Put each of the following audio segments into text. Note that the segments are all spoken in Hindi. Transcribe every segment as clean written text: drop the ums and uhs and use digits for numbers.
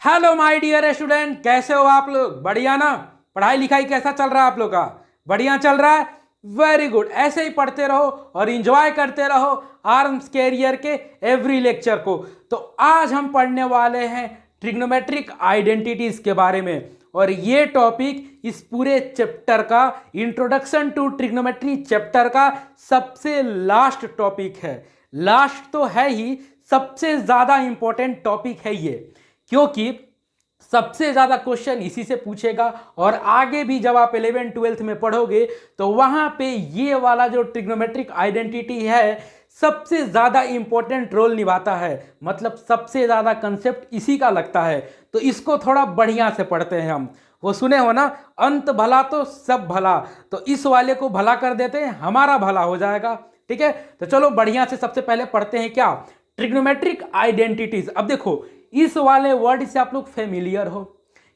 हेलो माय डियर स्टूडेंट, कैसे हो आप लोग? बढ़िया ना? पढ़ाई लिखाई कैसा चल रहा है आप लोग का? बढ़िया चल रहा है? Very good. ऐसे ही पढ़ते रहो और इंजॉय करते रहो आर्म्स कैरियर के एवरी लेक्चर को। तो आज हम पढ़ने वाले हैं ट्रिग्नोमेट्रिक आइडेंटिटीज के बारे में, और ये टॉपिक इस पूरे चैप्टर का, इंट्रोडक्शन टू ट्रिग्नोमेट्री चैप्टर का सबसे लास्ट टॉपिक है। लास्ट तो है ही, सबसे ज्यादा इंपॉर्टेंट टॉपिक है ये, क्योंकि सबसे ज्यादा क्वेश्चन इसी से पूछेगा। और आगे भी जब आप 11 12th में पढ़ोगे तो वहां पे ये वाला जो ट्रिग्नोमेट्रिक आइडेंटिटी है सबसे ज्यादा इंपॉर्टेंट रोल निभाता है, मतलब सबसे ज्यादा कंसेप्ट इसी का लगता है। तो इसको थोड़ा बढ़िया से पढ़ते हैं हम। वो सुने हो ना, अंत भला तो सब भला। तो इस वाले को भला कर देते हैं, हमारा भला हो जाएगा। ठीक है, तो चलो बढ़िया से सबसे पहले पढ़ते हैं क्या, ट्रिग्नोमेट्रिक आइडेंटिटीज। अब देखो, इस वाले वर्ड से आप लोग फेमिलियर हो,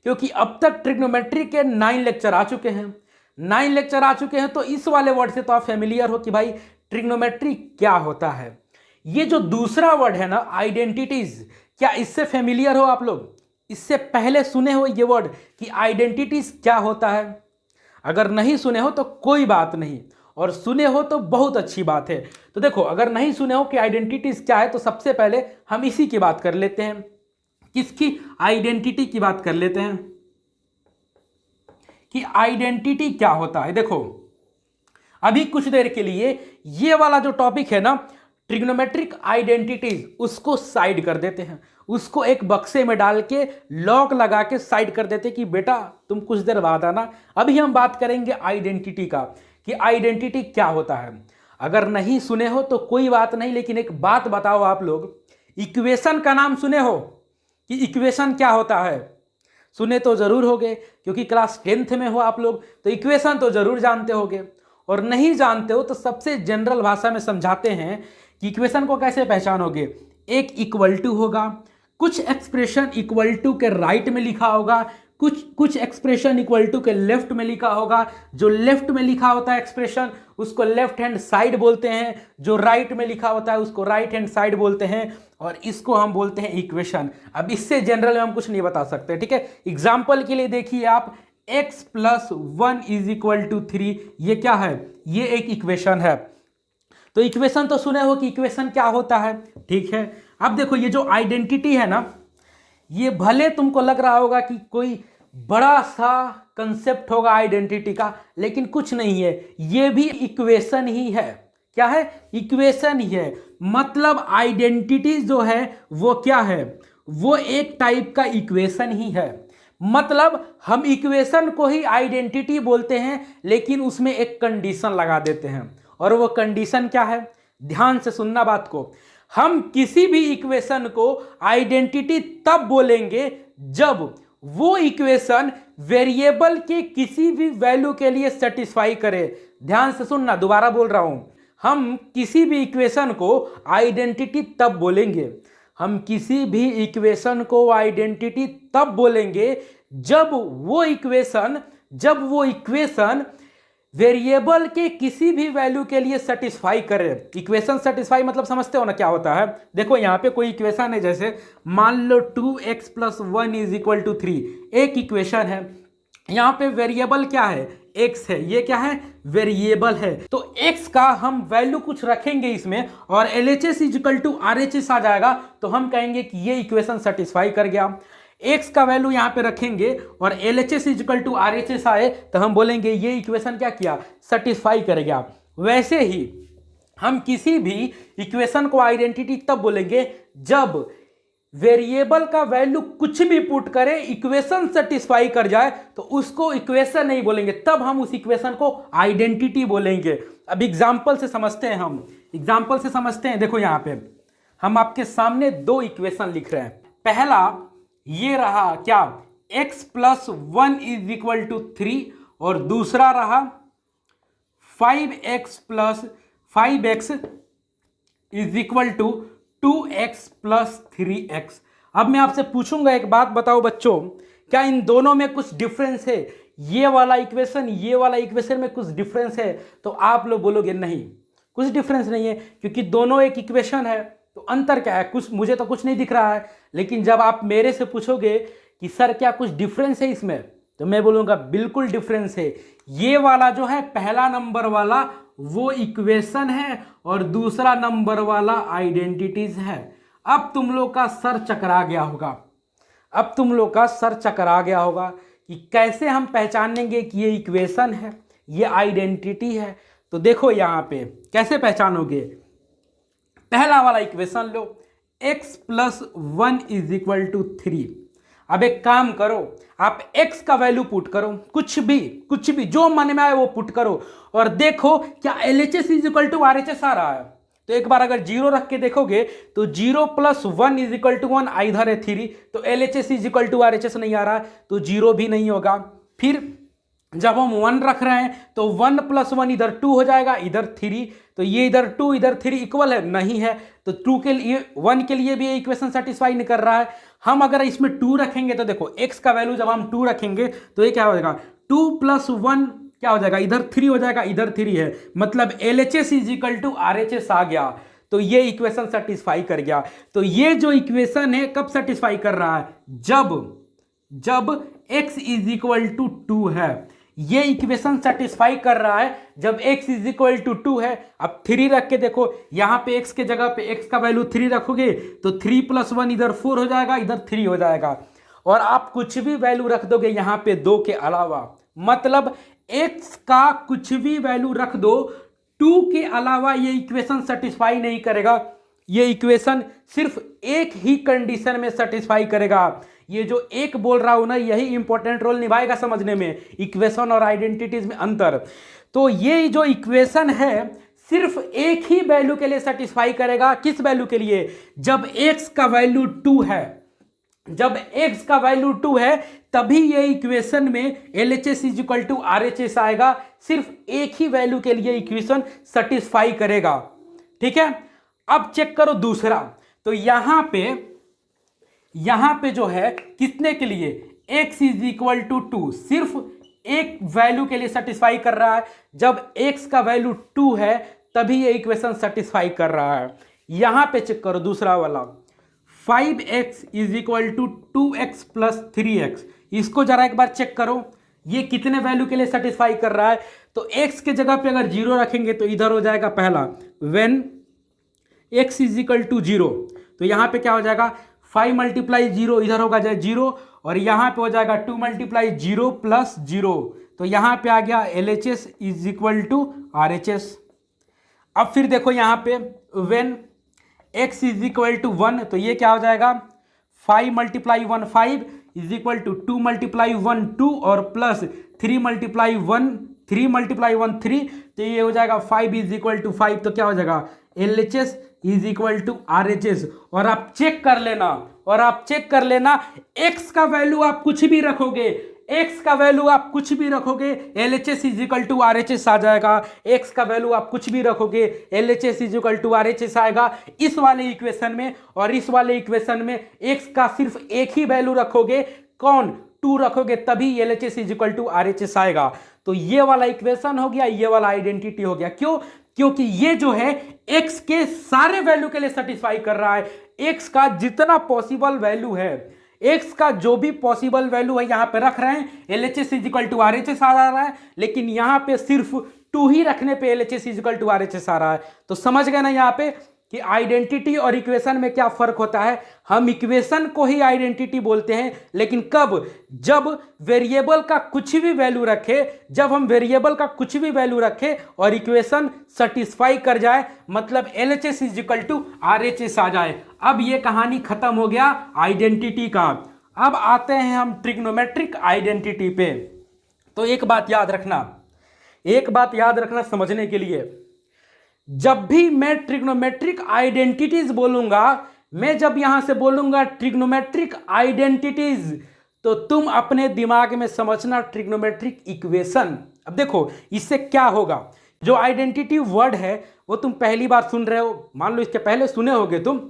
क्योंकि अब तक ट्रिग्नोमेट्री के 9 लेक्चर आ चुके हैं। 9 लेक्चर आ चुके हैं, तो इस वाले वर्ड से तो आप फेमिलियर हो कि भाई ट्रिग्नोमेट्री क्या होता है। ये जो दूसरा वर्ड है ना, आइडेंटिटीज, क्या इससे फेमिलियर हो आप लोग? इससे पहले सुने हो ये वर्ड कि आइडेंटिटीज क्या होता है? अगर नहीं सुने हो तो कोई बात नहीं, और सुने हो तो बहुत अच्छी बात है। तो देखो, अगर नहीं सुने हो कि आइडेंटिटीज क्या है, तो सबसे पहले हम इसी की बात कर लेते हैं। किसकी? आइडेंटिटी की बात कर लेते हैं कि आइडेंटिटी क्या होता है। देखो, अभी कुछ देर के लिए ये वाला जो टॉपिक है ना, ट्रिग्नोमेट्रिक आइडेंटिटीज, उसको साइड कर देते हैं। उसको एक बक्से में डाल के लॉक लगा के साइड कर देते कि बेटा तुम कुछ देर बाद आना। अभी हम बात करेंगे आइडेंटिटी का, कि आइडेंटिटी क्या होता है। अगर नहीं सुने हो तो कोई बात नहीं, लेकिन एक बात बताओ आप लोग, इक्वेशन का नाम सुने हो कि इक्वेशन क्या होता है? सुने तो जरूर होगे, क्योंकि क्लास 10th में हो आप लोग, तो इक्वेशन तो जरूर जानते होगे। और नहीं जानते हो तो सबसे जनरल भाषा में समझाते हैं कि इक्वेशन को कैसे पहचानोगे। एक इक्वल टू होगा, कुछ एक्सप्रेशन इक्वल टू के राइट में लिखा होगा, कुछ एक्सप्रेशन इक्वल टू के लेफ्ट में लिखा होगा। जो लेफ्ट में लिखा होता है एक्सप्रेशन, उसको लेफ्ट हैंड साइड बोलते हैं। जो राइट में लिखा होता है उसको राइट हैंड साइड बोलते हैं, और इसको हम बोलते हैं इक्वेशन। अब इससे जनरल में हम कुछ नहीं बता सकते। ठीक है, एग्जाम्पल के लिए देखिए आप, x + 1 = 3, ये क्या है? ये एक इक्वेशन है। तो इक्वेशन तो सुने हो कि इक्वेशन क्या होता है। ठीक है, अब देखो, ये जो आइडेंटिटी है ना, ये भले तुमको लग रहा होगा कि कोई बड़ा सा कंसेप्ट होगा आइडेंटिटी का, लेकिन कुछ नहीं है, ये भी इक्वेशन ही है। क्या है? इक्वेशन ही है। मतलब आइडेंटिटी जो है वो क्या है? वो एक टाइप का इक्वेशन ही है। मतलब हम इक्वेशन को ही आइडेंटिटी बोलते हैं, लेकिन उसमें एक कंडीशन लगा देते हैं। और वो कंडीशन क्या है? ध्यान से सुनना बात को। हम किसी भी इक्वेशन को आइडेंटिटी तब बोलेंगे जब वो इक्वेशन वेरिएबल के किसी भी वैल्यू के लिए सेटिस्फाई करे। ध्यान से सुनना, दोबारा बोल रहा हूं, हम किसी भी इक्वेशन को आइडेंटिटी तब बोलेंगे, हम किसी भी इक्वेशन को आइडेंटिटी तब बोलेंगे जब वो इक्वेशन वेरिएबल के किसी भी वैल्यू के लिए सेटिस्फाई करे। इक्वेशन सेटिस्फाई मतलब समझते हो ना क्या होता है? देखो, यहां पे कोई इक्वेशन है, जैसे मान लो 2x + 1 = 3, एक इक्वेशन है। यहां पे वेरिएबल क्या है? x है। ये क्या है? वेरिएबल है। तो x का हम वैल्यू कुछ रखेंगे इसमें, और LHS = RHS आ जाएगा, तो हम कहेंगे कि ये इक्वेशन सेटिस्फाई कर गया। x का वैल्यू यहां पे रखेंगे और LHS = RHS आए, तो हम बोलेंगे ये इक्वेशन क्या किया? सेटिस्फाई कर गया। वैसे ही हम किसी भी इक्वेशन को आइडेंटिटी तब बोलेंगे जब वेरिएबल का वैल्यू कुछ भी पुट करे, इक्वेशन सेटिस्फाई कर जाए, तो उसको इक्वेशन नहीं बोलेंगे, तब हम उस इक्वेशन को आइडेंटिटी बोलेंगे। अब एग्जांपल से समझते हैं हम, एग्जांपल से समझते हैं। देखो, यहां पे हम आपके सामने दो इक्वेशन लिख रहे हैं। पहला ये रहा क्या? x + 1 = 3, और दूसरा रहा 5x + 5x = 2x + 3x। अब मैं आपसे पूछूंगा, एक बात बताओ बच्चों, क्या इन दोनों में कुछ डिफरेंस है? ये वाला इक्वेशन में कुछ डिफरेंस है? तो आप लोग बोलोगे नहीं, कुछ डिफरेंस नहीं है, क्योंकि दोनों एक इक्वेशन है। तो अंतर क्या है? कुछ मुझे तो कुछ नहीं दिख रहा है, लेकिन जब आप मेरे से पूछोगे कि सर क्या कुछ डिफरेंस है इसमें, तो मैं बोलूँगा बिल्कुल डिफरेंस है। ये वाला जो है पहला नंबर वाला वो इक्वेशन है और दूसरा नंबर वाला आइडेंटिटीज है। अब तुम लोग का सर चकरा गया होगा, अब तुम लोग का सर चकरा गया होगा कि कैसे हम पहचानेंगे कि ये इक्वेशन है, ये आइडेंटिटी है। तो देखो यहाँ पे कैसे पहचानोगे। पहला वाला इक्वेशन लो, x + 1 = 3। अब एक काम करो, आप x का वैल्यू पुट करो, कुछ भी जो मन में आए वो पुट करो और देखो क्या LHS = RHS आ रहा है। तो एक बार अगर 0 रख के देखोगे तो 0 + 1 = 1, इधर है 3, तो LHS = RHS नहीं आ रहा है, तो 0 भी नहीं होगा। फिर जब हम 1 रख रहे हैं तो 1 + 1 इधर 2 हो जाएगा, इधर 3, तो ये इधर 2 इधर 3 इक्वल है, नहीं है, तो 2 के लिए 1 के लिए भी ये इक्वेशन सेटिस्फाई नहीं कर रहा है। हम अगर इसमें 2 रखेंगे तो देखो x का वैल्यू जब हम 2 रखेंगे तो ये क्या हो जाएगा, 2 + 1 क्या हो जाएगा, इधर 3 हो जाएगा, इधर 3 है, मतलब LHS = RHS आ गया। तो ये इक्वेशन सेटिस्फाई कर गया। तो ये जो इक्वेशन है कब सेटिस्फाई कर रहा है, जब x = 2 है। ये इक्वेशन सेटिस्फाई कर रहा है जब x = 2 है। अब 3 रख के देखो, यहां पे x के जगह पे x का वैल्यू 3 रखोगे तो 3 + 1 इधर 4 हो जाएगा, इधर 3 हो जाएगा, और आप कुछ भी वैल्यू रख दोगे यहां पे 2 के अलावा, मतलब x का कुछ भी वैल्यू रख दो 2 के अलावा, ये इक्वेशन सेटिस्फाई नहीं करेगा। ये इक्वेशन सिर्फ एक ही कंडीशन में सेटिस्फाई करेगा। ये जो एक बोल रहा हूं ना, यही इंपॉर्टेंट रोल निभाएगा समझने में, इक्वेशन और आइडेंटिटीज में अंतर। तो ये जो इक्वेशन है सिर्फ एक ही वैल्यू के लिए सेटिस्फाई करेगा। किस वैल्यू के लिए, जब x का वैल्यू 2 है, जब x का वैल्यू 2 है तभी ये इक्वेशन में LHS = RHS आएगा। सिर्फ एक ही वैल्यू के लिए इक्वेशन सेटिस्फाई करेगा, ठीक है। अब चेक करो दूसरा, तो यहां पे जो है कितने के लिए, x = 2, सिर्फ एक वैल्यू के लिए सेटिस्फाई कर रहा है। जब x का वैल्यू 2 है तभी ये इक्वेशन सेटिस्फाई कर रहा है। यहां पे चेक करो दूसरा वाला, 5x = 2x + 3x, इसको जरा एक बार चेक करो, ये कितने वैल्यू के लिए सेटिस्फाई कर रहा है। तो x के जगह पे अगर 0 रखेंगे तो इधर हो जाएगा पहला, when x = 0, तो यहां पे क्या हो जाएगा, 5 × 0 इधर होगा 0, और यहां पे हो जाएगा 2 × 0 + 0, तो यहां पे आ गया LHS = RHS। अब फिर देखो यहां पे when x = 1, तो ये क्या हो जाएगा, 5 × 1 5 = 2 × 1 2 और प्लस 3 × 1 3, तो ये हो जाएगा 5 = 5, तो क्या हो जाएगा LHS = RHS। और आप चेक कर लेना, x का वैल्यू आप कुछ भी रखोगे, LHS = RHS आ जाएगा। x का वैल्यू आप कुछ भी रखोगे LHS = RHS आएगा इस वाले इक्वेशन में, और इस वाले इक्वेशन में x का सिर्फ एक ही वैल्यू रखोगे, कौन, 2 रखोगे, तभी LHS = RHS आएगा। तो ये वाला इक्वेशन हो गया, ये वाला आइडेंटिटी हो गया। क्यों, क्योंकि ये जो है x के सारे वैल्यू के लिए सेटिस्फाई कर रहा है। x का जितना पॉसिबल वैल्यू है, x का जो भी पॉसिबल वैल्यू है यहां पे रख रहे हैं, LHS = RHS आ रहा है, लेकिन यहां पे सिर्फ 2 ही रखने पे LHS = RHS आ रहा है। तो समझ गए ना यहां पे कि आइडेंटिटी और इक्वेशन में क्या फर्क होता है। हम इक्वेशन को ही आइडेंटिटी बोलते हैं, लेकिन कब, जब वेरिएबल का कुछ भी वैल्यू रखे, जब हम वेरिएबल का कुछ भी वैल्यू रखे और इक्वेशन सेटिस्फाई कर जाए, मतलब LHS = RHS आ जाए। अब ये कहानी खत्म हो गया आइडेंटिटी का। अब आते हैं हम ट्रिग्नोमेट्रिक आइडेंटिटी पे। तो एक बात याद रखना समझने के लिए, जब भी मैं ट्रिग्नोमेट्रिक आइडेंटिटीज बोलूंगा, मैं जब यहां से बोलूंगा ट्रिग्नोमेट्रिक आइडेंटिटीज, तो तुम अपने दिमाग में समझना ट्रिग्नोमेट्रिक इक्वेशन। अब देखो इससे क्या होगा, जो आइडेंटिटी वर्ड है वो तुम पहली बार सुन रहे हो, मान लो इसके पहले सुने होगे तुम,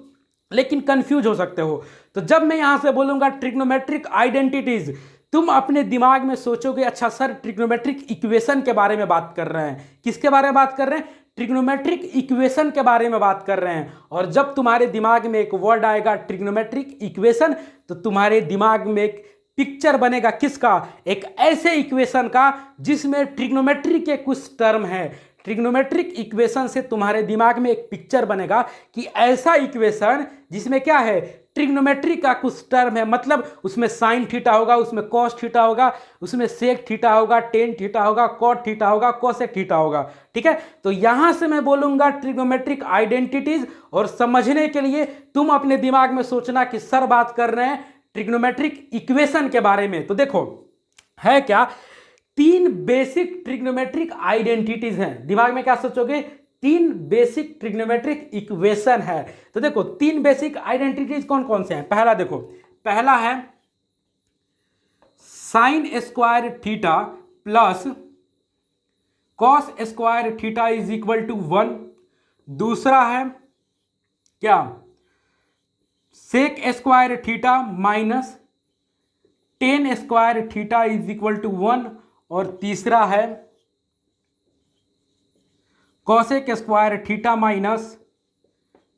लेकिन कंफ्यूज हो सकते हो। तो जब मैं यहां से बोलूंगा ट्रिग्नोमेट्रिक आइडेंटिटीज, तुम अपने दिमाग में सोचोगे अच्छा सर ट्रिग्नोमेट्रिक इक्वेशन के बारे में बात कर रहे हैं। किसके बारे में बात कर रहे हैं, ट्रिग्नोमेट्रिक इक्वेशन के बारे में बात कर रहे हैं। और जब तुम्हारे दिमाग में एक वर्ड आएगा ट्रिग्नोमेट्रिक इक्वेशन, तो तुम्हारे दिमाग में एक पिक्चर बनेगा किसका? एक ऐसे इक्वेशन का जिसमें ट्रिग्नोमेट्री के कुछ टर्म है। ट्रिग्नोमेट्रिक इक्वेशन से तुम्हारे दिमाग में एक पिक्चर बनेगा कि ऐसा इक्वेशन जिसमें क्या है, ट्रिग्नोमेट्री का कुछ टर्म है, मतलब उसमें साइन थीटा होगा, उसमें कॉस थीटा होगा, उसमें सेक थीटा होगा, टेन थीटा होगा, कॉट थीटा होगा, कोसेक थीटा होगा। ठीक है, तो यहां से मैं बोलूंगा ट्रिग्नोमेट्रिक आइडेंटिटीज, और समझने के लिए तुम अपने दिमाग में सोचना कि सर बात कर रहे हैं ट्रिग्नोमेट्रिक इक्वेशन के बारे में। तो देखो है क्या, तीन बेसिक ट्रिग्नोमेट्रिक आइडेंटिटीज हैं। दिमाग में क्या सोचोगे? तीन बेसिक ट्रिग्नोमेट्रिक इक्वेशन है। तो देखो तीन बेसिक आइडेंटिटीज कौन कौन से हैं? पहला देखो, पहला है sine square theta plus cos square theta is equal to 1। दूसरा है क्या, sec square theta minus tan square theta is equal to 1। और तीसरा है cosec square theta minus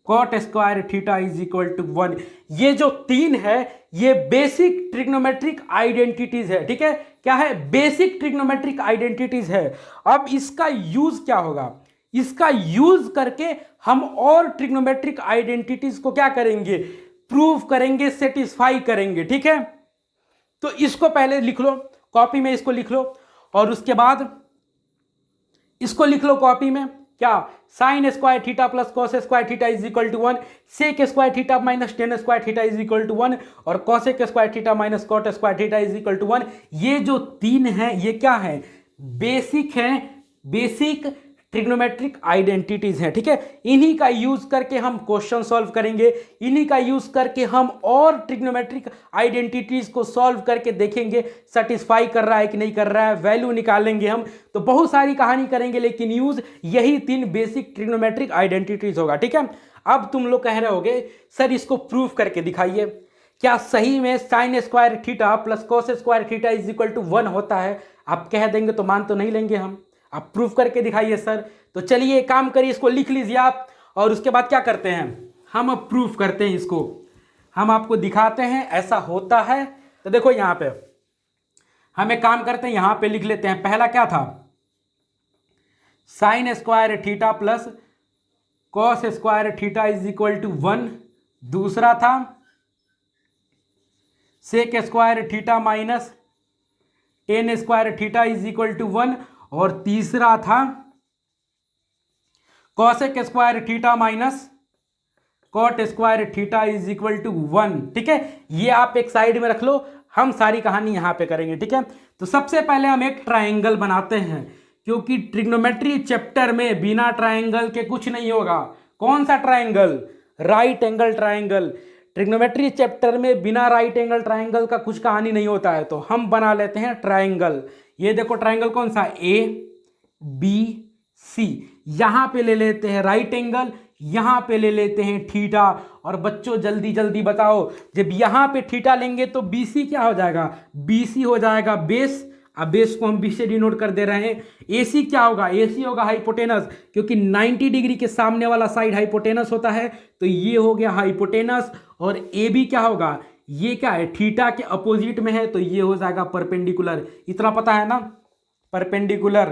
cot square theta is equal to 1। ये जो तीन है ये बेसिक ट्रिग्नोमेट्रिक आइडेंटिटीज है। ठीक है, क्या है? बेसिक ट्रिग्नोमेट्रिक आइडेंटिटीज है। अब इसका यूज क्या होगा? इसका यूज करके हम और ट्रिग्नोमेट्रिक आइडेंटिटीज को क्या करेंगे? प्रूव करेंगे, सेटिस्फाई करेंगे। ठीक है, तो इसको पहले लिख लो कॉपी में, इसको लिख लो, और उसके बाद इसको लिख लो कॉपी में, क्या, sine square theta plus cos square theta is equal to 1, sec square theta minus tan square theta is equal to 1, और cosec square theta minus cot square theta is equal to 1। ये जो तीन है ये क्या है? बेसिक है, बेसिक ट्रिग्नोमेट्रिक आइडेंटिटीज हैं। ठीक है, इन्हीं का यूज करके हम क्वेश्चन सॉल्व करेंगे, इन्हीं का यूज करके हम और ट्रिग्नोमेट्रिक आइडेंटिटीज को सॉल्व करके देखेंगे सेटिस्फाई कर रहा है कि नहीं कर रहा है, वैल्यू निकालेंगे हम। तो बहुत सारी कहानी करेंगे, लेकिन यूज यही तीन बेसिक ट्रिग्नोमेट्रिक आइडेंटिटीज होगा। ठीक है, अब तुम लोग कह रहे होगे सर इसको प्रूव करके दिखाइए, क्या सही में sine square theta plus cos square theta is equal to 1 होता है? आप कह देंगे तो मान तो नहीं लेंगे हम, आप प्रूफ करके दिखाइए सर। तो चलिए एक काम करिए, इसको लिख लीजिए आप, और उसके बाद क्या करते हैं, हम अब प्रूफ करते हैं इसको, हम आपको दिखाते हैं ऐसा होता है। तो देखो यहां पे हम एक काम करते हैं, यहां पे लिख लेते हैं। पहला क्या था? Sine square theta plus cos square theta is equal to 1। दूसरा था sec square theta minus tan square theta is equal to 1। और तीसरा था cosec square theta minus cot square theta is equal to 1। ठीक है, ये आप एक साइड में रख लो, हम सारी कहानी यहां पे करेंगे। ठीक है, तो सबसे पहले हम एक ट्रायंगल बनाते हैं, क्योंकि ट्रिग्नोमेट्री चैप्टर में बिना ट्रायंगल के कुछ नहीं होगा। कौन सा triangle? Right angle triangle. Trigonometry chapter में बिना राइट एंगल ट्रायंगल का कुछ कहानी नहीं होता है। तो हम बना लेते हैं ट्रायंगल। ये देखो ट्रायंगल कौन सा? A B C. यहां पे ले लेते हैं राइट एंगल, यहां पे ले लेते हैं थीटा। और बच्चों जल्दी जल्दी बताओ, जब यहां पे थीटा लेंगे तो बीसी क्या हो जाएगा? बीसी हो जाएगा बेस। अब बेस को हम बी से डिनोट कर दे रहे हैं। एसी क्या होगा? एसी होगा हाइपोटेनस, क्योंकि 90 डिग्री के सामने वाला साइड हाइपोटेनस होता है, तो ये हो गया हाइपोटेनस। और ए बी क्या होगा? ये क्या है? थीटा के अपोजिट में है, तो ये हो जाएगा परपेंडिकुलर। इतना पता है ना? परपेंडिकुलर,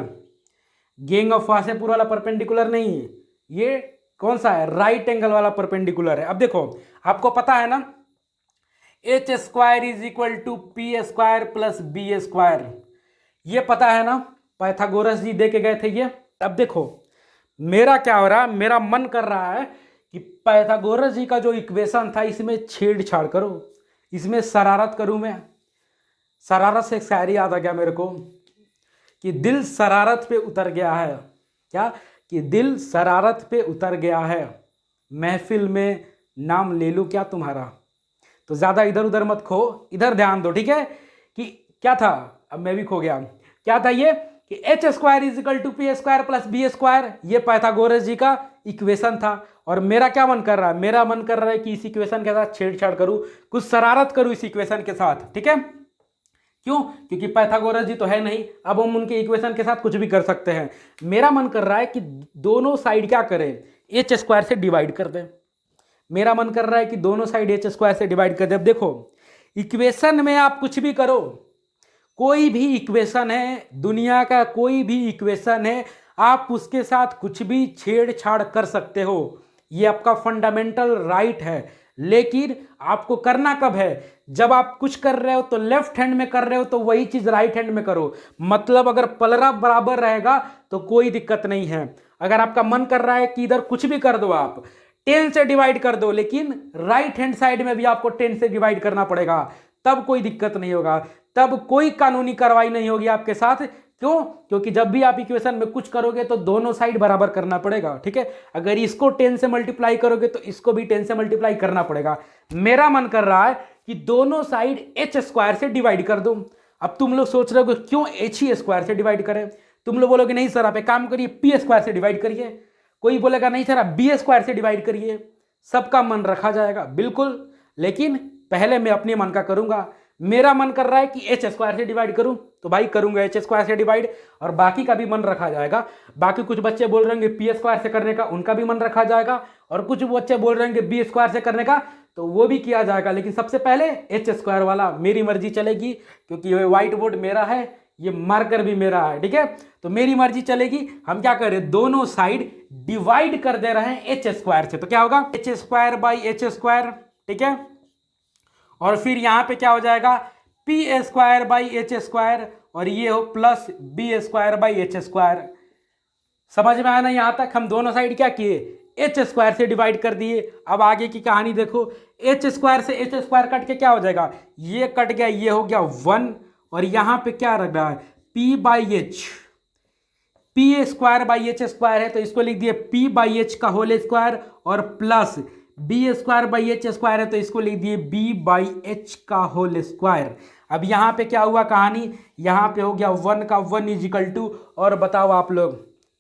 गैंग ऑफ वासेपुर वाला परपेंडिकुलर नहीं है, ये कौन सा है? राइट एंगल वाला परपेंडिकुलर है। अब देखो आपको पता है ना, H square is equal to P square plus B square, ये पता है ना? पाइथागोरस जी दे के गए थे ये। अब देखो मेरा क्या हो रहा है, मेरा मन कर रहा है कि पाइथागोरस जी का जो इक्वेशन था इसमें छेड़छाड़ करो, इसमें शरारत करूं मैं। शरारत से एक शायरी याद आ गया मेरे को कि दिल शरारत पे उतर गया है। क्या? कि दिल शरारत पे उतर गया है, महफिल में नाम ले लूं क्या तुम्हारा। तो ज़्यादा इधर उधर मत खो, इधर ध्यान दो। ठीक है, कि क्या था, अब मैं भी खो गया। क्या था ये कि H square is equal to P square plus B square, ये पाइथागोरस जी का इक्वेशन था। और मेरा क्या मन कर रहा है? मेरा मन कर रहा है कि इस इक्वेशन के साथ छेड़छाड़ करूं, कुछ शरारत करूं इस इक्वेशन के साथ। ठीक है, क्यों? क्योंकि पाइथागोरस जी तो है नहीं, अब हम उनके इक्वेशन के साथ कुछ भी कर सकते हैं। मेरा मन कर रहा है कि दोनों साइड क्या करें, एच स्क्वायर से डिवाइड कर दें। मेरा मन कर रहा है कि दोनों साइड एच स्क्वायर से डिवाइड कर दें। अब देखो इक्वेशन में आप कुछ भी करो, कोई भी इक्वेशन है, दुनिया का कोई भी इक्वेशन है, आप उसके साथ कुछ भी छेड़छाड़ कर सकते हो, ये आपका फंडामेंटल राइट है। लेकिन आपको करना कब है, जब आप कुछ कर रहे हो तो लेफ्ट हैंड में कर रहे हो तो वही चीज राइट हैंड में करो। मतलब अगर पलड़ा बराबर रहेगा तो कोई दिक्कत नहीं है। अगर आपका मन कर रहा है कि इधर कुछ भी कर दो, आप 10 से डिवाइड कर दो, लेकिन राइट हैंड साइड में भी आपको 10 से डिवाइड करना पड़ेगा, तब कोई दिक्कत नहीं होगा, तब कोई कानूनी कार्रवाई नहीं होगी आपके साथ। क्यों? क्योंकि जब भी आप इक्वेशन में कुछ करोगे तो दोनों साइड बराबर करना पड़ेगा, ठीक है। अगर इसको 10 से मल्टीप्लाई करोगे तो इसको भी 10 से मल्टीप्लाई करना पड़ेगा। मेरा मन कर रहा है कि दोनों साइड एच स्क्वायर से डिवाइड कर दूं। अब तुम लोग सोच रहे हो क्यों एच ही स्क्वायर से डिवाइड करें, तुम लोग बोलोगे नहीं सर आप एक काम करिए पी स्क्वायर से डिवाइड करिए, कोई बोलेगा नहीं सर आप बी स्क्वायर से डिवाइड करिए। सबका मन रखा जाएगा बिल्कुल, लेकिन पहले मैं अपने मन का करूंगा। मेरा मन कर रहा है कि एच स्क्वायर से डिवाइड करूं तो भाई करूंगा एच स्क्वायर से डिवाइड, और बाकी का भी मन रखा जाएगा। बाकी कुछ बच्चे बोल रहे हैं पी स्क्वायर से करने का, उनका भी मन रखा जाएगा, और कुछ बच्चे बोल रहे हैं बी स्क्वायर से करने का, तो वो भी किया जाएगा। लेकिन सबसे पहले एच स्क्वायर वाला मेरी मर्जी चलेगी, क्योंकि ये व्हाइट बोर्ड मेरा है, ये मार्कर भी मेरा है, ठीक है। तो मेरी मर्जी चलेगी। हम क्या कर रहे हैं, दोनों साइड डिवाइड कर दे रहे हैं एच स्क्वायर से, तो क्या होगा H square by H square, ठीक है। और फिर यहां पे क्या हो जाएगा P square by H square, और ये हो plus B square by H square. समझ में आया ना? यहां तक हम दोनों साइड क्या किए, एच स्क्वायर से डिवाइड कर दिए। अब आगे की कहानी देखो, एच स्क्वायर से एच स्क्वायर कट के क्या हो जाएगा, ये कट गया, ये हो गया 1, और यहां पे क्या रख रहा है P by H, P square by H square है तो इसको लिख दिए पी बाई एच का होल स्क्वायर, और plus B square by H square है तो इसको लिख दिए बी बाई एच का होल स्क्वायर। अब यहाँ पे क्या हुआ कहानी, यहाँ पे हो गया 1 का 1 इज इक्वल टू, और बताओ आप लोग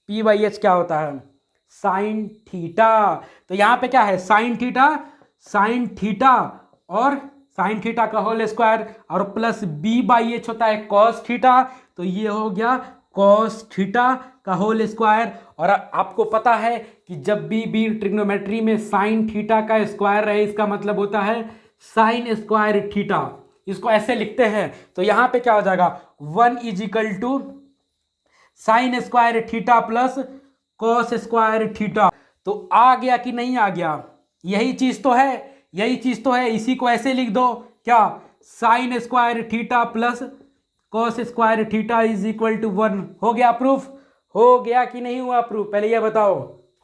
पी बाई एच क्या होता है, साइन थीटा। तो यहाँ पे क्या है साइन थीटा, साइन थीटा और साइन थीटा का होल स्क्वायर, और प्लस बी बाई एच होता है कॉस थीटा, तो ये हो गया कॉस थीटा का होल स्क्वायर। और आपको पता है कि जब भी ट्रिग्नोमेट्री में साइन थीटा का स्क्वायर रहे इसका मतलब होता है साइन स्क्वायर थीटा, इसको ऐसे लिखते हैं। तो यहां पे क्या हो जाएगा 1 is equal to sine square theta plus cos square theta. तो आ गया कि नहीं आ गया, यही चीज तो है, यही चीज तो है। इसी को ऐसे लिख दो क्या, sine square theta plus cos square theta is equal to 1। हो गया प्रूफ, हो गया कि नहीं हुआ प्रूफ, पहले ये बताओ,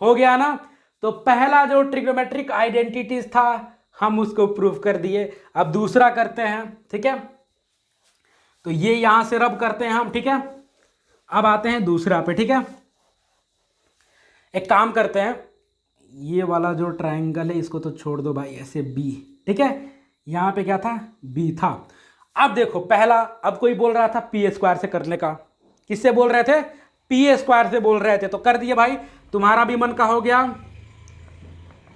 हो गया ना। तो पहला जो ट्रिग्नोमेट्रिक आइडेंटिटीज था हम उसको प्रूफ कर दिए। अब दूसरा करते हैं, ठीक है। तो ये यहां से रब करते हैं हम, ठीक है। अब आते हैं दूसरा पे, ठीक है। एक काम करते हैं, ये वाला जो ट्रायंगल है इसको तो छोड़ दो भाई, ऐसे बी, ठीक है। यहां पे क्या था बी था। अब देखो पहला, अब कोई बोल रहा था पी स्क्वायर से करने का, किससे बोल रहे थे, पी स्क्वायर से बोल रहे थे, तो कर दिए भाई। तुम्हारा भी मन का हो गया,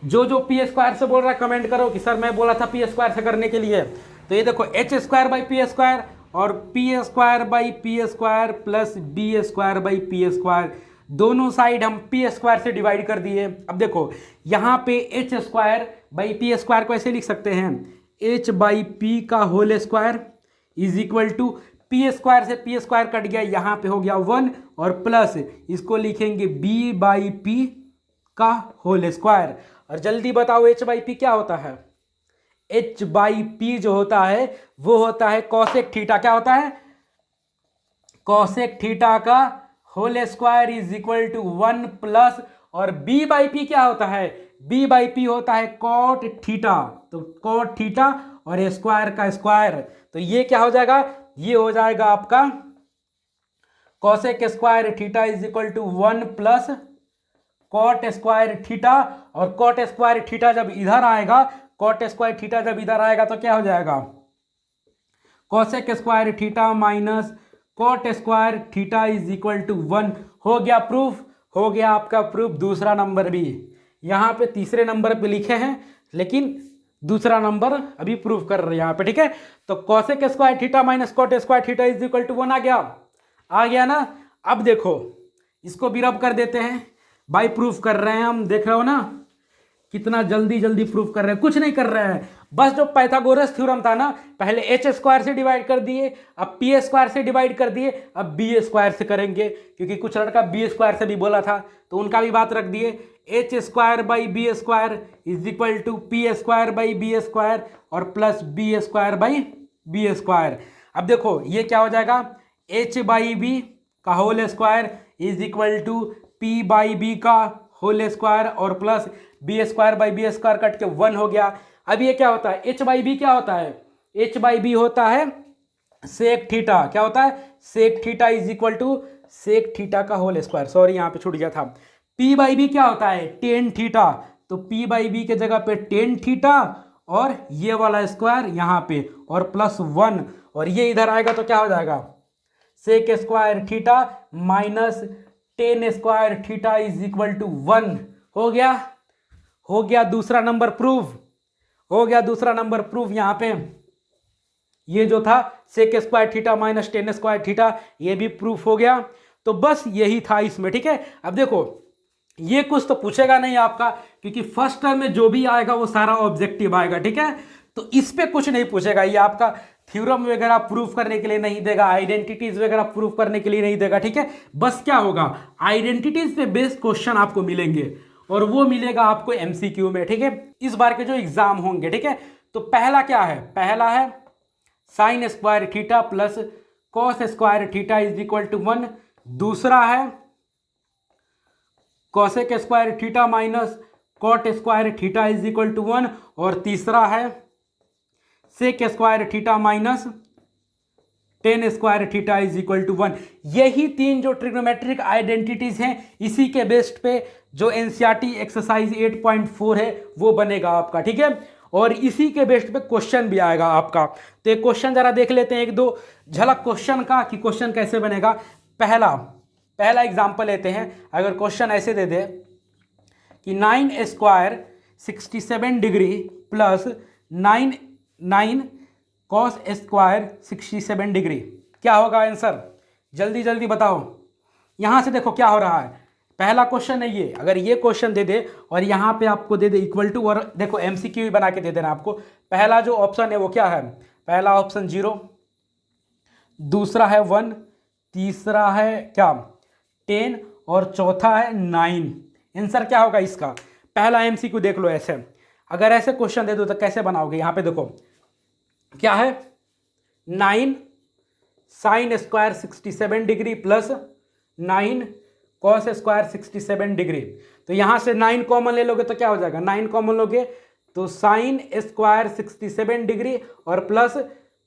जो जो पी स्क्वायर से बोल रहा है कमेंट करो कि सर मैं बोला था पी स्क्वायर से करने के लिए। तो ये देखो H square by P square और P square by P square plus B square by P square, दोनों साइड हम पी स्क्वायर से डिवाइड कर दिए। अब देखो यहाँ पे H square by P square को ऐसे लिख सकते हैं, एच बाई पी का whole square is equal to P square से पी स्क्वायर कट गया, यहाँ पे हो गया 1, और प्लस इसको लिखेंगे बी बाई पी का होल स्क्वायर। और जल्दी बताओ एच बाई पी क्या होता है, एच बाई पी जो होता है वो होता है कॉसेक थीटा। क्या होता है, कॉसेक थीटा का whole square is equal to 1 plus, और बी बाई पी क्या होता है, बी बाई पी होता है कॉट थीटा, तो कॉट थीटा और स्क्वायर का स्क्वायर, तो ये क्या हो जाएगा, ये हो जाएगा आपका cosec square theta is equal to 1 plus cot square theta, और कॉट स्क्वायर थीटा जब इधर आएगा, कॉट स्क्वायर थीटा जब इधर आएगा तो क्या हो जाएगा, cosec square theta minus cot square theta is equal to 1। हो गया प्रूफ, हो गया आपका प्रूफ। दूसरा नंबर भी यहाँ पे तीसरे नंबर पे लिखे हैं, लेकिन दूसरा नंबर अभी प्रूव कर रहे हैं यहाँ पे, ठीक है। तो cosec square theta minus cot square theta is equal to 1 आ गया ना। अब देखो इसको भी रब कर देते हैं भाई, प्रूफ कर रहे हैं हम, देख रहे हो ना कितना जल्दी जल्दी प्रूफ कर रहे हैं, कुछ नहीं कर रहे हैं। बस जो पाइथागोरस थ्योरम था ना, पहले एच स्क्वायर से डिवाइड कर दिए, अब पी स्क्वायर से डिवाइड कर दिए, अब बी स्क्वायर से करेंगे, क्योंकि कुछ लड़का बी स्क्वायर से भी बोला था तो उनका भी बात रख दिए। H square by B square is equal to P square by B square और plus B square by B square. अब देखो ये क्या हो जाएगा, एच बाई बी का whole square is equal to P by B का होल स्क्वायर और plus B square by B square cut के 1 हो गया। अब ये क्या होता है, एच बाई बी क्या होता है, एच बाई बी होता है सेक थीटा, क्या होता है sec theta is equal to sec theta का होल स्क्वायर, सॉरी यहाँ पे छूट गया था। पी बाई बी क्या होता है टेन थीटा, तो पी बाई बी के जगह पे टेन थीटा और ये वाला स्क्वायर यहाँ पे और प्लस 1, और ये इधर आएगा तो क्या हो जाएगा sec square theta minus tan square theta is equal to 1। हो गया दूसरा नंबर प्रूफ, हो गया दूसरा नंबर प्रूफ। यहाँ पे ये जो था sec square theta minus tan square theta ये भी प्रूफ हो गया। तो बस यही था इसमें, ठीक है। अब देखो ये कुछ तो पूछेगा नहीं आपका, क्योंकि फर्स्ट टर्म में जो भी आएगा वो सारा ऑब्जेक्टिव आएगा, ठीक है। तो इस पे कुछ नहीं पूछेगा, ये आपका थ्योरम वगैरह प्रूफ करने के लिए नहीं देगा, आइडेंटिटीज वगैरह प्रूफ करने के लिए नहीं देगा, ठीक है। बस क्या होगा आइडेंटिटीज पे बेस्ड क्वेश्चन आपको मिलेंगे और वो मिलेगा आपको एमसीक्यू में, ठीक है, इस बार के जो एग्जाम होंगे, ठीक है। तो पहला क्या है, पहला है sine square theta plus cos square theta is equal to 1। दूसरा है cosec square theta minus cot square theta is equal to 1। और तीसरा है sec square theta minus tan square theta is equal to 1। यही तीन जो ट्रिग्नोमेट्रिक आइडेंटिटीज हैं, इसी के बेस्ड पे जो एनसीईआरटी एक्सरसाइज 8.4 है वो बनेगा आपका, ठीक है। और इसी के बेस्ड पे क्वेश्चन भी आएगा आपका। तो एक क्वेश्चन जरा देख लेते हैं, एक दो झलक क्वेश्चन का कि क्वेश्चन कैसे बनेगा। पहला एग्जाम्पल लेते हैं। अगर क्वेश्चन ऐसे दे दे कि 9 square 67 degree plus 9 cos square 67 degree, क्या होगा आंसर, जल्दी जल्दी बताओ। यहां से देखो क्या हो रहा है, पहला क्वेश्चन है ये, अगर ये क्वेश्चन दे दे और यहां पे आपको दे दे इक्वल टू, और देखो एमसीक्यू बना के दे देना आपको। पहला जो ऑप्शन है वो क्या है, पहला ऑप्शन 0, दूसरा है 1, तीसरा है क्या 10 और चौथा है 9। आंसर क्या होगा इसका, पहला एमसीक्यू देख लो। ऐसे अगर ऐसे क्वेश्चन दे दो तो कैसे बनाओगे, यहां पे देखो क्या है 9 sine square 67 degree plus 9 cos square 67 degree. तो यहां से 9 कॉमन ले लोगे तो क्या हो जाएगा, 9 कॉमन लोगे तो साइन स्क्वायर 67 डिग्री और प्लस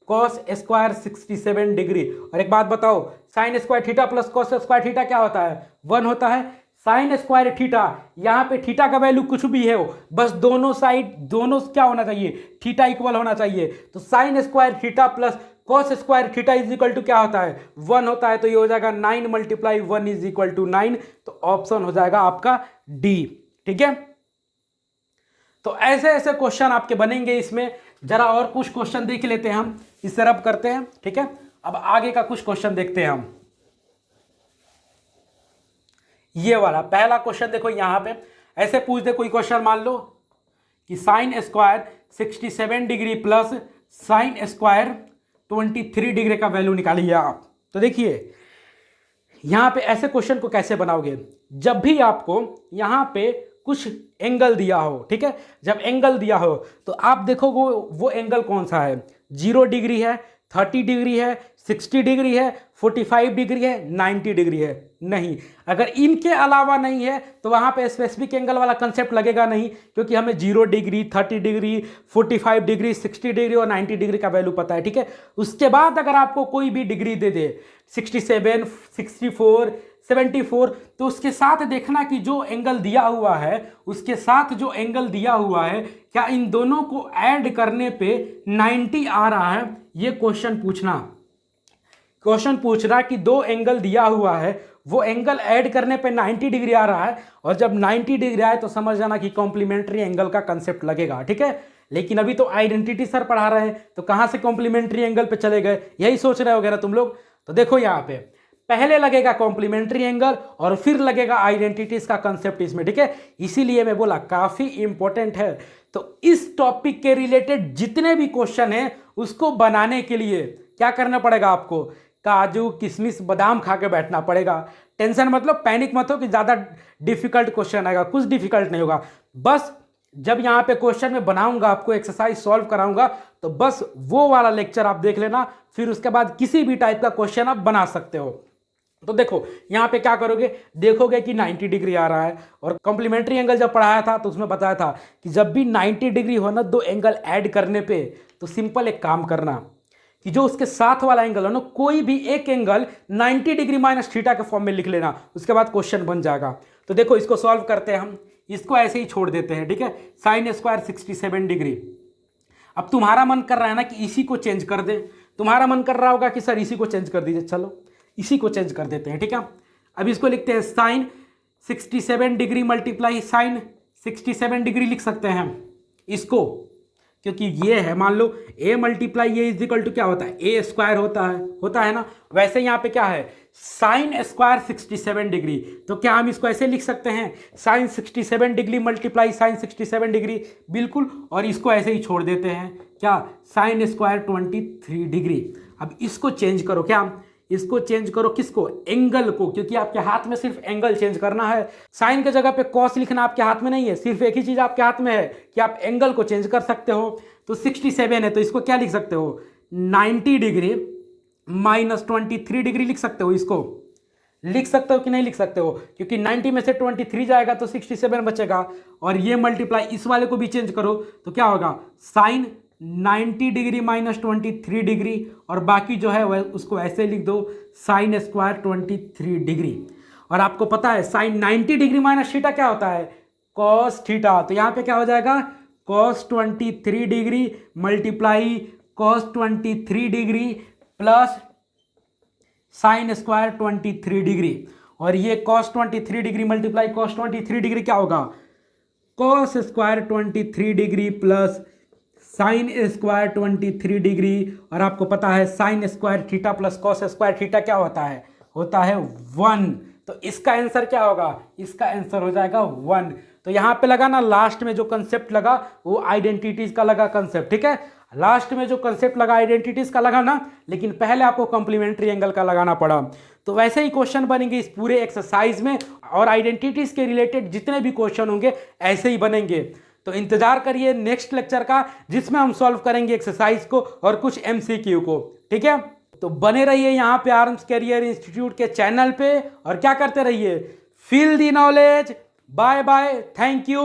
कॉस स्क्वायर 67 डिग्री। और एक बात बताओ, sign square theta plus cos square theta क्या होता है 1 होता है। साइन स्क्वायर थीटा, यहाँ पे थीटा का वैल्यू कुछ भी है हो, बस दोनों साइड दोनों क्या होना चाहिए, थीटा इक्वल होना चाहिए। तो sine square theta plus cos square theta is equal to क्या होता है 1 होता है। तो ये हो जाएगा 9 मल्टीप्लाई 1 इज इक्वल टू 9। तो ऑप्शन हो जाएगा आपका डी, ठीक है। तो ऐसे ऐसे क्वेश्चन आपके बनेंगे इसमें। जरा और कुछ क्वेश्चन देख लेते हैं हम, इस तरफ करते हैं, ठीक है। अब आगे का कुछ क्वेश्चन देखते हैं हम। ये वाला पहला क्वेश्चन देखो, यहां पे ऐसे पूछ दे कोई क्वेश्चन, मान लो कि sine square 67 degree plus sine square 23 degree का वैल्यू निकालिए आप। तो देखिए यहां पे ऐसे क्वेश्चन को कैसे बनाओगे, जब भी आपको यहां पे कुछ एंगल दिया हो, ठीक है, जब एंगल दिया हो तो आप देखो वो एंगल कौन सा है, 0 डिग्री है, 30 डिग्री है, 60 डिग्री है, 45 डिग्री है, 90 डिग्री है, नहीं। अगर इनके अलावा नहीं है तो वहां पे स्पेसिफिक एंगल वाला कंसेप्ट लगेगा नहीं, क्योंकि हमें 0 डिग्री, 30 डिग्री, 45 डिग्री, 60 डिग्री और 90 डिग्री का वैल्यू पता है, ठीक है। उसके बाद अगर आपको कोई भी डिग्री दे दे 67, 64, 74, तो उसके साथ देखना कि जो एंगल दिया हुआ है उसके साथ जो एंगल दिया हुआ है क्या इन दोनों को ऐड करने पे 90 आ रहा है। ये क्वेश्चन पूछना कि दो एंगल दिया हुआ है, वो एंगल ऐड करने पे 90 डिग्री आ रहा है, और जब 90 डिग्री आए तो समझ जाना कि कॉम्प्लीमेंट्री एंगल का कंसेप्ट लगेगा, ठीक है। लेकिन अभी तो आइडेंटिटी सर पढ़ा रहे हैं, तो कहाँ से कॉम्प्लीमेंट्री एंगल पे चले गए, यही सोच रहे होगे ना तुम लोग। तो देखो यहाँ पे पहले लगेगा कॉम्प्लीमेंट्री एंगल और फिर लगेगा आइडेंटिटीज का कंसेप्ट इसमें, ठीक है। इसीलिए मैं बोला काफी इंपॉर्टेंट है। तो इस टॉपिक के रिलेटेड जितने भी क्वेश्चन हैं उसको बनाने के लिए क्या करना पड़ेगा आपको, काजू किशमिश बादाम खा के बैठना पड़ेगा। टेंशन मतलब पैनिक मत हो कि ज़्यादा डिफिकल्ट क्वेश्चन आएगा, कुछ डिफिकल्ट नहीं होगा। बस जब यहाँ पे क्वेश्चन में बनाऊंगा, आपको एक्सरसाइज सॉल्व कराऊंगा, तो बस वो वाला लेक्चर आप देख लेना, फिर उसके बाद किसी भी टाइप का क्वेश्चन आप बना सकते हो। तो देखो यहाँ पे क्या करोगे, देखोगे कि 90 डिग्री आ रहा है, और कॉम्प्लीमेंट्री एंगल जब पढ़ाया था तो उसमें बताया था कि जब भी 90 डिग्री हो ना दो एंगल ऐड करने पे, तो सिंपल एक काम करना कि जो उसके साथ वाला एंगल हो ना, कोई भी एक एंगल 90 डिग्री माइनस थीटा के फॉर्म में लिख लेना, उसके बाद क्वेश्चन बन जाएगा। तो देखो इसको सॉल्व करते हैं हम, इसको ऐसे ही छोड़ देते हैं, ठीक है। Sine square 67 degree. अब तुम्हारा मन कर रहा है ना कि इसी को चेंज कर दे, तुम्हारा मन कर रहा होगा कि सर इसी को चेंज कर दीजिए, चलो इसी को चेंज कर देते हैं, ठीक है। अब इसको लिखते हैं sine 67 degree multiply sine 67 degree लिख सकते हैं हम इसको, क्योंकि ये है, मान लो a मल्टीप्लाई ये इज इक्वल टू क्या होता है, a स्क्वायर होता है ना। वैसे यहाँ पे क्या है, साइन स्क्वायर 67 डिग्री, तो क्या हम इसको ऐसे लिख सकते हैं, sine 67 degree multiply sine 67 degree, बिल्कुल। और इसको ऐसे ही छोड़ देते हैं, क्या, साइन स्क्वायर 23 डिग्री। अब इसको चेंज करो, क्या, इसको चेंज करो, किसको, एंगल को, क्योंकि आपके हाथ में सिर्फ एंगल चेंज करना है। साइन के जगह पे कॉस लिखना आपके हाथ में नहीं है, सिर्फ एक ही चीज आपके हाथ में है कि आप एंगल को चेंज कर सकते हो। तो 67 है तो इसको क्या लिख सकते हो, 90 डिग्री माइनस 23 डिग्री लिख सकते हो, इसको लिख सकते हो कि नहीं लिख सकते हो, क्योंकि 90 में से 23 जाएगा तो 67 बचेगा। और ये मल्टीप्लाई इस वाले को भी चेंज करो तो क्या होगा, साइन 90 डिग्री माइनस 23 डिग्री, और बाकी जो है वह उसको ऐसे लिख दो, साइन स्क्वायर 23 डिग्री। और आपको पता है साइन 90 डिग्री माइनस थीटा क्या होता है, कॉस थीटा। तो यहाँ पे क्या हो जाएगा, cos 23 degree multiply cos 23 degree plus sine square 23 degree. और ये cos 23 degree multiply cos 23 degree क्या होगा, cos square 23 degree plus sine square 23 degree. और आपको पता है sine square theta plus cos square theta क्या होता है 1। तो इसका आंसर क्या होगा, इसका आंसर हो जाएगा 1। तो यहाँ पे लगा ना, लास्ट में जो कंसेप्ट लगा वो आइडेंटिटीज का लगा कंसेप्ट, ठीक है। लास्ट में जो कंसेप्ट लगा आइडेंटिटीज का लगा ना, लेकिन पहले आपको कॉम्प्लीमेंट्री एंगल का लगाना पड़ा। तो वैसे ही क्वेश्चन बनेंगे इस पूरे एक्सरसाइज में, और आइडेंटिटीज के रिलेटेड जितने भी क्वेश्चन होंगे ऐसे ही बनेंगे। तो इंतजार करिए नेक्स्ट लेक्चर का, जिसमें हम सॉल्व करेंगे एक्सरसाइज को और कुछ MCQ को, ठीक है। तो बने रहिए यहाँ पे आर्म्स कैरियर इंस्टीट्यूट के चैनल पे, और क्या करते रहिए, feel the knowledge. Bye bye, thank you.